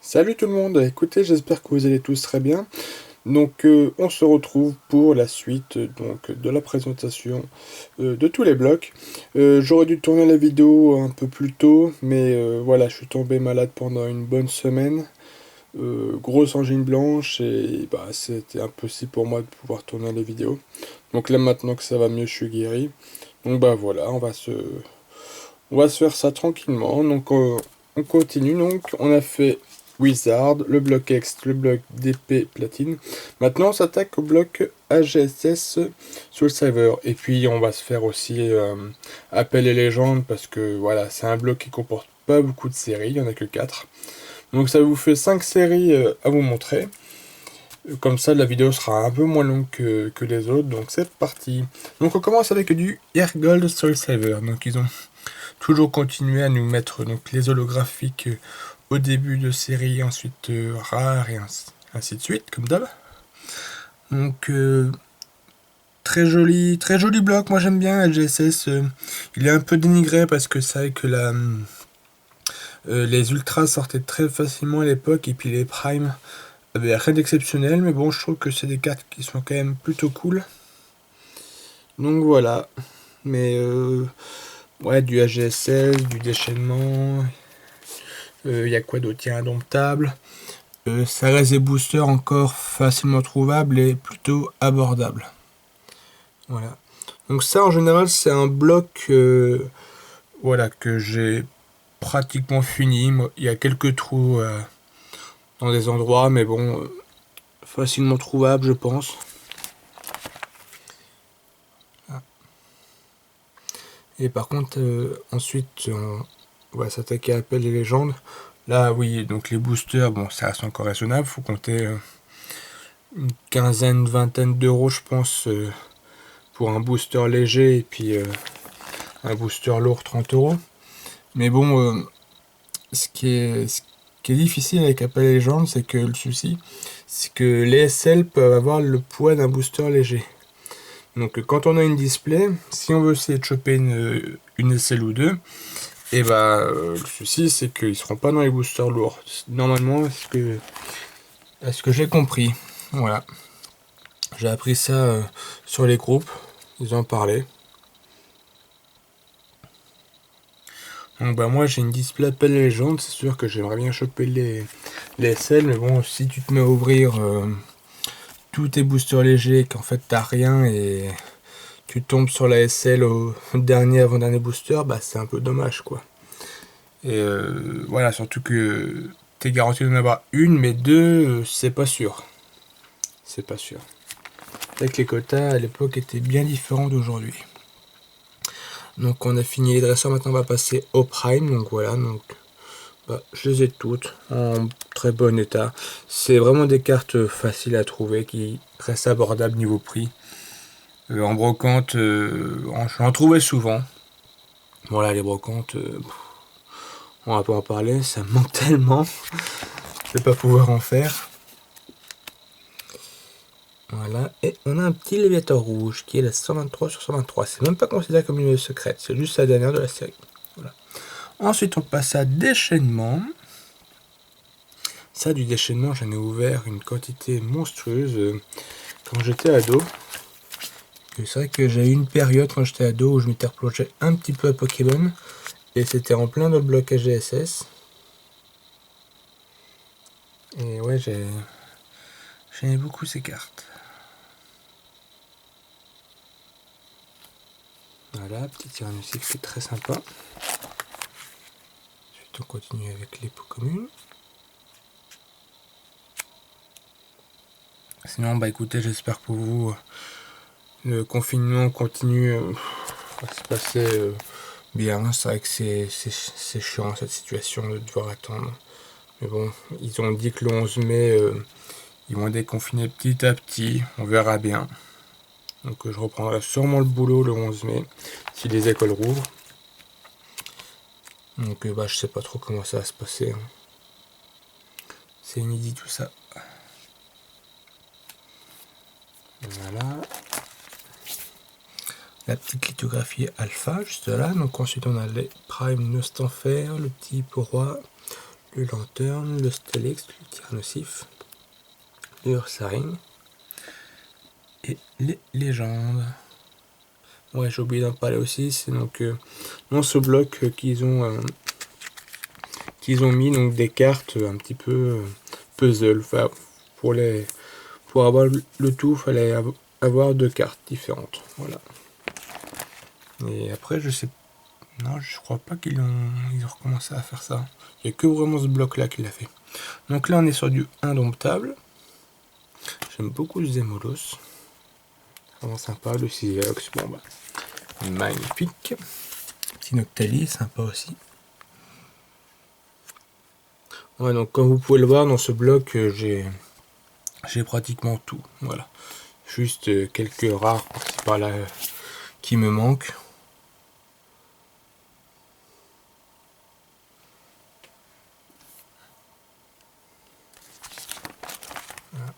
Salut tout le monde, écoutez, j'espère que vous allez tous très bien. On se retrouve pour la suite de la présentation de tous les blocs. J'aurais dû tourner la vidéo un peu plus tôt, mais voilà, je suis tombé malade pendant une bonne semaine. Grosse angine blanche et bah, c'était impossible pour moi de pouvoir tourner les vidéos. Donc là maintenant que ça va mieux, je suis guéri. Donc bah voilà, on va se faire ça tranquillement. On continue. Donc on a fait Wizard, le bloc X, le bloc DP platine. Maintenant on s'attaque au bloc AGSS Soul Saver. Et puis on va se faire aussi Appel et légende parce que voilà, c'est un bloc qui comporte pas beaucoup de séries, il y en a que 4. Donc ça vous fait 5 séries à vous montrer. Comme ça, la vidéo sera un peu moins longue que les autres, donc c'est parti. Donc on commence avec du Airgold Soul Saver. Donc ils ont toujours continuer à nous mettre donc les holographiques au début de série, ensuite rares et ainsi de suite, comme d'hab. Donc très joli bloc, moi j'aime bien LGSS. Il est un peu dénigré parce que c'est vrai que les ultras sortaient très facilement à l'époque et puis les primes avaient rien d'exceptionnel, mais bon, je trouve que c'est des cartes qui sont quand même plutôt cool. Donc voilà, mais ouais, du AGSS, du déchaînement. Il y a quoi d'autre? Il y a indomptable. Ça reste des boosters encore facilement trouvables et plutôt abordables. Voilà. Donc ça en général c'est un bloc voilà, que j'ai pratiquement fini. Il y a quelques trous dans des endroits, mais bon, facilement trouvable je pense. Ah. Et par contre, ensuite on va s'attaquer à Appel et Légende. Là oui, donc les boosters, bon ça reste encore raisonnable, faut compter une quinzaine, vingtaine d'euros je pense pour un booster léger et puis un booster lourd 30 euros. Mais bon, ce qui est difficile avec Apple Legends, c'est que le souci, c'est que les SL peuvent avoir le poids d'un booster léger. Donc quand on a une display, si on veut essayer de choper une SL ou deux, et bah le souci c'est qu'ils seront pas dans les boosters lourds. Normalement, est-ce que j'ai compris. Voilà. J'ai appris ça sur les groupes, ils en parlaient. Donc bah moi j'ai une display Appel légende, c'est sûr que j'aimerais bien choper les SL, mais bon si tu te mets à ouvrir tous tes boosters légers qu'en fait t'as rien et tu tombes sur la SL au dernier avant-dernier booster, bah c'est un peu dommage quoi. Et voilà, surtout que t'es garanti d'en avoir une, mais deux, c'est pas sûr. C'est pas sûr. C'est que les quotas à l'époque étaient bien différents d'aujourd'hui. Donc on a fini les dresseurs, maintenant on va passer au prime, donc voilà, donc bah, je les ai toutes en très bon état. C'est vraiment des cartes faciles à trouver qui restent abordables niveau prix. En brocante, j'en trouvais souvent. Voilà, les brocantes, on va pas en parler, ça me manque tellement de pas pouvoir en faire. Voilà, et on a un petit Léviator rouge qui est la 123 sur 123. C'est même pas considéré comme une secrète, c'est juste la dernière de la série. Voilà. Ensuite, on passe à déchaînement. Ça, du déchaînement, j'en ai ouvert une quantité monstrueuse quand j'étais ado. C'est vrai que j'ai eu une période quand j'étais ado où je m'étais replongé un petit peu à Pokémon. Et c'était en plein dans le bloc AGSS. Et ouais, j'aimais beaucoup ces cartes. Voilà, petit Tyrannosaurus qui est très sympa. Ensuite, on continue avec les pots communes. Sinon, bah écoutez, j'espère pour vous, le confinement continue à se passer bien. C'est vrai que c'est chiant cette situation de devoir attendre. Mais bon, ils ont dit que le 11 mai, ils vont déconfiner petit à petit. On verra bien. Donc je reprendrai sûrement le boulot le 11 mai, si les écoles rouvrent. Donc bah, je sais pas trop comment ça va se passer. Hein. C'est inédit tout ça. Voilà. La petite lithographie alpha juste là. Donc ensuite on a les prime Nostanfer, le petit roi, le lanterne, le Steelix, le tir nocif, le Ursaring et les légendes. Ouais, j'ai oublié d'en parler aussi, c'est donc dans ce bloc qu'ils ont mis donc des cartes un petit peu puzzle. Enfin, pour avoir le tout, il fallait avoir 2 cartes différentes. Voilà. Et après, je sais, non, je crois pas ils ont recommencé à faire ça. Il n'y a que vraiment ce bloc là qui l'a fait. Donc là, on est sur du indomptable. J'aime beaucoup le Zémolos. Vraiment sympa. Le Sileox, bon bah, magnifique. Petit Noctali, sympa aussi. Ouais, donc comme vous pouvez le voir dans ce bloc, j'ai pratiquement tout. Voilà. Juste quelques rares par-ci par-là qui me manquent. Voilà.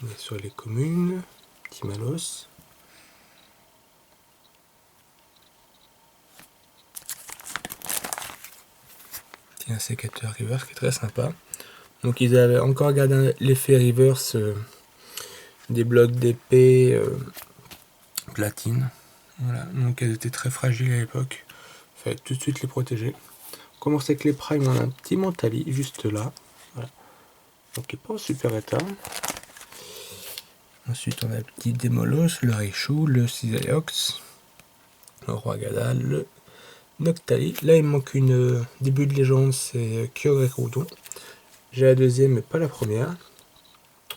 On est sur les communes. Petit Malos. Petit un sécateur reverse qui est très sympa. Donc ils avaient encore gardé l'effet reverse des blocs d'épée platine. Voilà, donc elles étaient très fragiles à l'époque. Il fallait tout de suite les protéger. On commence avec les primes, on a un petit Mentali juste là. Voilà. Donc il n'est pas en super état. Ensuite on a le petit Démolos, le Raichu, le Sileox, le Roi Gadal, le Noctali. Là il me manque une début de légende, c'est Kyogre-Groudon. J'ai la deuxième mais pas la première.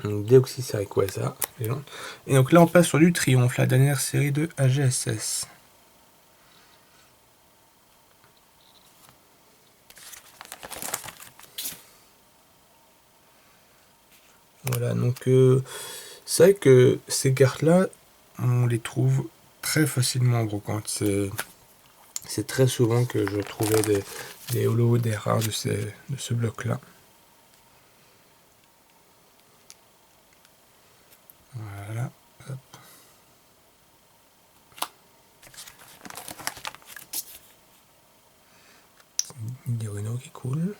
Donc Deoxys-Rayquaza. Et donc là on passe sur du Triomphe, la dernière série de AGSS. Voilà, donc c'est vrai que ces cartes-là, on les trouve très facilement en brocante. C'est très souvent que je trouvais des holos, des rares de ce bloc-là. Voilà. Hop. Des Reno qui coulent.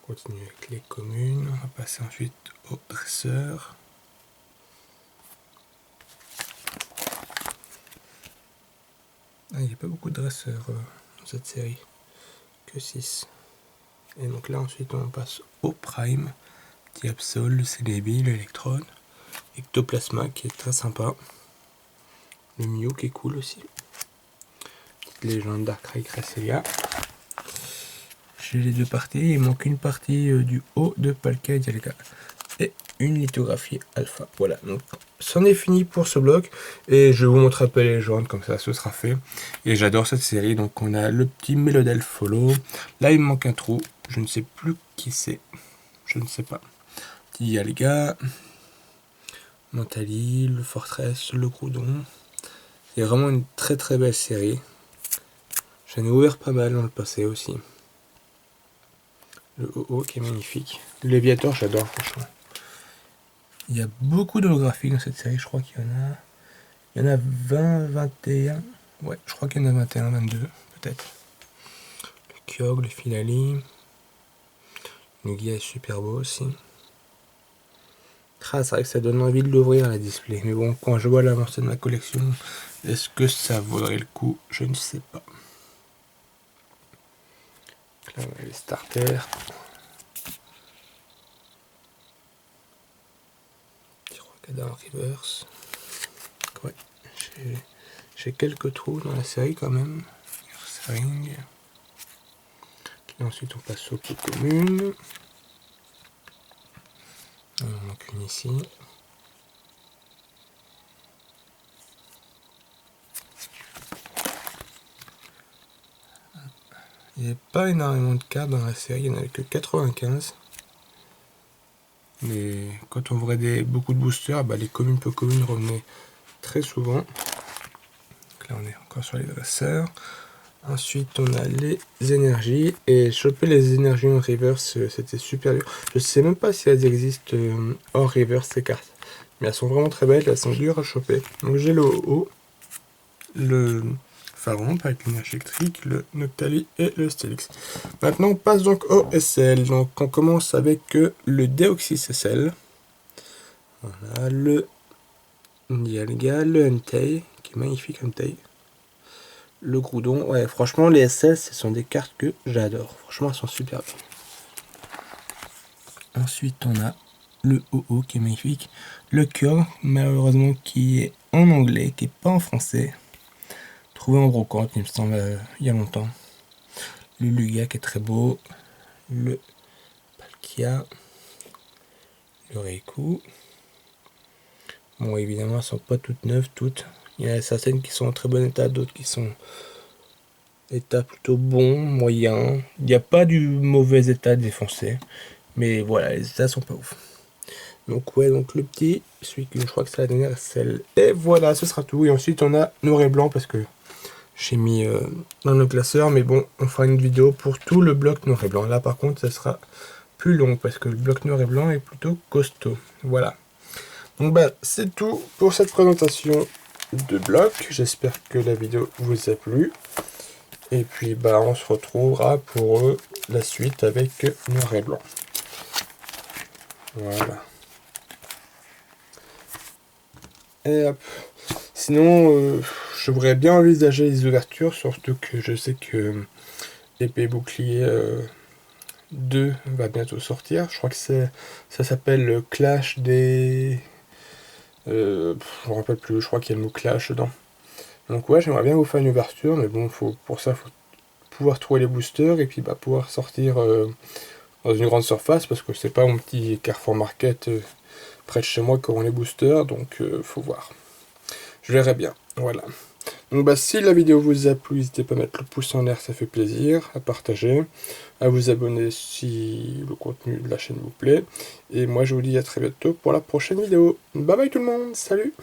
On continue avec les communes. On va passer ensuite au dresseur. Ah, il n'y a pas beaucoup de dresseurs dans cette série. Que 6. Et donc là ensuite on passe au Prime. Petit Absol, le Celebi, l'Electrode. Ectoplasma qui est très sympa. Le Mew qui est cool aussi. Petite légende Darkrai Cresselia. J'ai les deux parties, il manque une partie du haut de Palkia Dialga et une lithographie alpha. Voilà, donc c'en est fini pour ce bloc et je vous montre un peu les légendes, comme ça ce sera fait. Et j'adore cette série, donc on a le petit Mélodel Follow. Là il me manque un trou, je ne sais plus qui c'est, je ne sais pas. Petit Dialga, Mentali, le Fortress, le Groudon. C'est vraiment une très très belle série. J'en ai ouvert pas mal dans le passé aussi. Le OO qui est magnifique. Le Léviator, j'adore franchement. Il y a beaucoup d'holographies dans cette série, je crois qu'il y en a. Il y en a 20, 21. Ouais, je crois qu'il y en a 21, 22, peut-être. Le Kyogre, le Filali. Le Guia est super beau aussi. Ah, c'est vrai que ça donne envie de l'ouvrir la display. Mais bon, quand je vois l'avancée de ma collection, est-ce que ça vaudrait le coup? Je ne sais pas. Là, on a les starters. Dans reverse. Ouais, j'ai quelques trous dans la série quand même. Ring. Et ensuite on passe aux communes. Il en manque une ici. Il n'y a pas énormément de cartes dans la série, il n'y en avait que 95. Mais quand on ouvrait beaucoup de boosters, bah, les communes peu communes revenaient très souvent. Donc là on est encore sur les dresseurs. Ensuite, on a les énergies. Et choper les énergies en reverse, c'était super dur. Je sais même pas si elles existent hors reverse, ces cartes. Mais elles sont vraiment très belles, elles sont dures à choper. Donc j'ai le OO, le Pharaon avec l'énergie électrique, le Noctali et le Stylix. Maintenant, on passe donc au SL. Donc on commence avec le Deoxys SL. Voilà, le Dialga, le Entei, qui est magnifique Entei. Le Groudon, ouais, franchement, les SL, ce sont des cartes que j'adore. Franchement, elles sont super bien. Ensuite, on a le OO qui est magnifique. Le Cure, malheureusement, qui est en anglais, qui n'est pas en français. Trouvé en brocante, il me semble, il y a longtemps. Le Lugia qui est très beau. Le Palkia. Le Reiku. Bon, évidemment, elles sont pas toutes neuves, toutes. Il y en a certaines qui sont en très bon état, d'autres qui sont état plutôt bon, moyen. Il n'y a pas du mauvais état défoncé. Mais voilà, les états sont pas ouf. Donc ouais, donc le petit, celui que je crois que c'est la dernière celle. Et voilà, ce sera tout. Et ensuite on a noir et blanc parce que j'ai mis dans le classeur. Mais bon, on fera une vidéo pour tout le bloc noir et blanc. Là par contre, ça sera plus long parce que le bloc noir et blanc est plutôt costaud. Voilà. Donc bah c'est tout pour cette présentation de bloc. J'espère que la vidéo vous a plu. Et puis bah on se retrouvera pour la suite avec noir et blanc. Voilà. Et hop. Sinon, je voudrais bien envisager les ouvertures, surtout que je sais que épée bouclier 2 va bientôt sortir. Je crois que ça s'appelle le Clash des... je me rappelle plus, je crois qu'il y a le mot Clash dedans. Donc ouais, j'aimerais bien vous faire une ouverture, mais bon, pour ça, il faut pouvoir trouver les boosters et puis bah, pouvoir sortir dans une grande surface, parce que c'est pas mon petit Carrefour Market près de chez moi qui auront les boosters, donc faut voir. Je verrai bien, voilà. Donc bah, si la vidéo vous a plu, n'hésitez pas à mettre le pouce en l'air, ça fait plaisir, à partager, à vous abonner si le contenu de la chaîne vous plaît. Et moi je vous dis à très bientôt pour la prochaine vidéo. Bye bye tout le monde, salut!